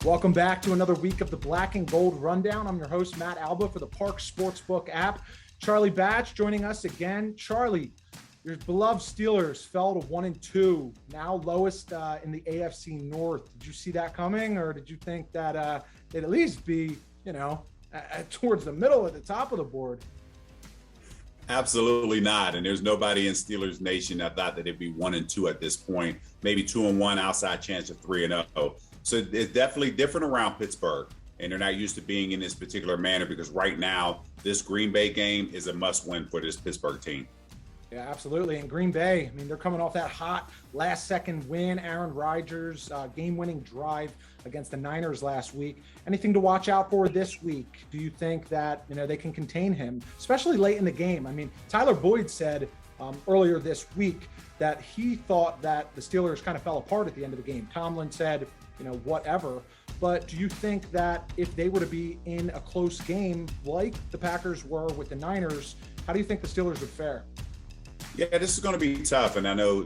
Welcome back to another week of the Black and Gold Rundown. I'm your host, Matt Alba, for the Parks Sportsbook app. Charlie Batch joining us again. Charlie, your beloved Steelers fell to 1-2, now lowest in the AFC North. Did you see that coming, or did you think that they'd at least be, towards the middle at the top of the board? Absolutely not. And there's nobody in Steelers Nation that thought that it'd be 1-2 at this point, maybe 2-1, outside chance of 3-0. So it's definitely different around Pittsburgh, and they're not used to being in this particular manner because right now this Green Bay game is a must-win for this Pittsburgh team. Yeah, absolutely. And Green Bay, they're coming off that hot last-second win. Aaron Rodgers, game-winning drive against the Niners last week. Anything to watch out for this week? Do you think that they can contain him, especially late in the game? Tyler Boyd said earlier this week that he thought that the Steelers kind of fell apart at the end of the game. Tomlin said, whatever. But do you think that if they were to be in a close game like the Packers were with the Niners, how do you think the Steelers would fare? Yeah, this is going to be tough. And I know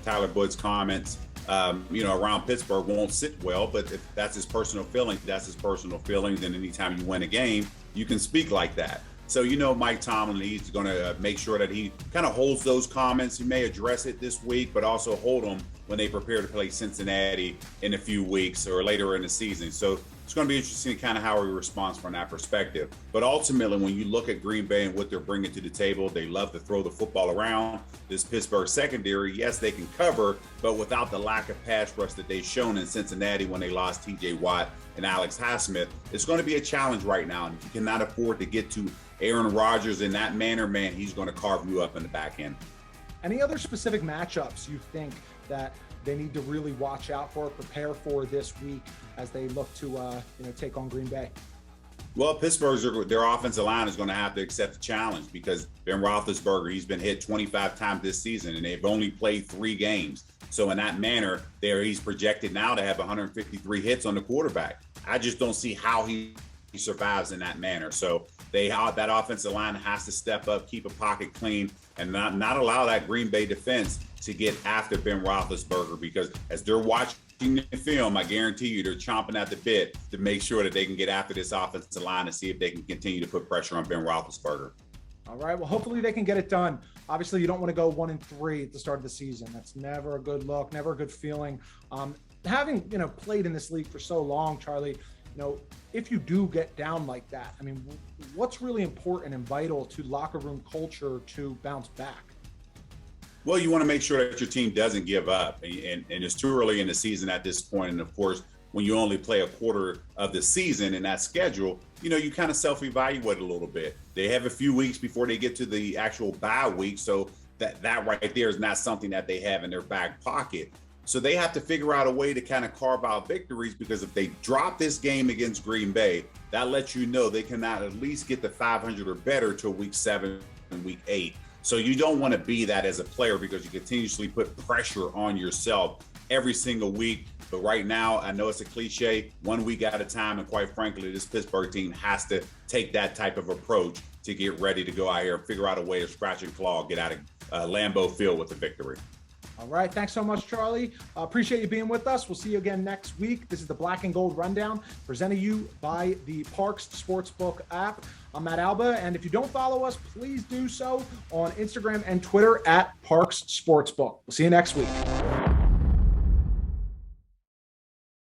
Tyler Boyd's comments, around Pittsburgh won't sit well, but if that's his personal feeling, that's his personal feelings. And anytime you win a game, you can speak like that. So, Mike Tomlin, he's going to make sure that he kind of holds those comments. He may address it this week, but also hold them when they prepare to play Cincinnati in a few weeks or later in the season. So it's going to be interesting kind of how he responds from that perspective. But ultimately, when you look at Green Bay and what they're bringing to the table, they love to throw the football around. This Pittsburgh secondary, yes, they can cover, but without the lack of pass rush that they've shown in Cincinnati when they lost T.J. Watt and Alex Highsmith, it's going to be a challenge right now. And if you cannot afford to get to Aaron Rodgers in that manner, man, he's going to carve you up in the back end. Any other specific matchups you think that they need to really watch out for, prepare for this week as they look to take on Green Bay? Well, their offensive line is going to have to accept the challenge because Ben Roethlisberger, he's been hit 25 times this season, and they've only played 3 games. So in that manner, he's projected now to have 153 hits on the quarterback. I just don't see how he survives in that manner. So that offensive line has to step up, keep a pocket clean, and not allow that Green Bay defense to get after Ben Roethlisberger, because as they're watching the film, I guarantee you they're chomping at the bit to make sure that they can get after this offensive line and see if they can continue to put pressure on Ben Roethlisberger. All right. Well, hopefully they can get it done. Obviously, you don't want to go 1-3 at the start of the season. That's never a good look, never a good feeling. Having played in this league for so long, Charlie, if you do get down like that, what's really important and vital to locker room culture to bounce back? Well, you want to make sure that your team doesn't give up, and it's too early in the season at this point. And of course, when you only play a quarter of the season in that schedule, you kind of self-evaluate a little bit. They have a few weeks before they get to the actual bye week, so that right there is not something that they have in their back pocket. So they have to figure out a way to kind of carve out victories, because if they drop this game against Green Bay, that lets you know they cannot at least get to 500 or better till week 7 and week 8. So you don't want to be that as a player, because you continuously put pressure on yourself every single week. But right now, I know it's a cliche, 1 week at a time. And quite frankly, this Pittsburgh team has to take that type of approach to get ready to go out here and figure out a way to scratch and claw, get out of Lambeau Field with a victory. All right. Thanks so much, Charlie. Appreciate you being with us. We'll see you again next week. This is the Black and Gold Rundown, presented to you by the Parks Sportsbook app. I'm Matt Alba, and if you don't follow us, please do so on Instagram and Twitter at Parks Sportsbook. We'll see you next week.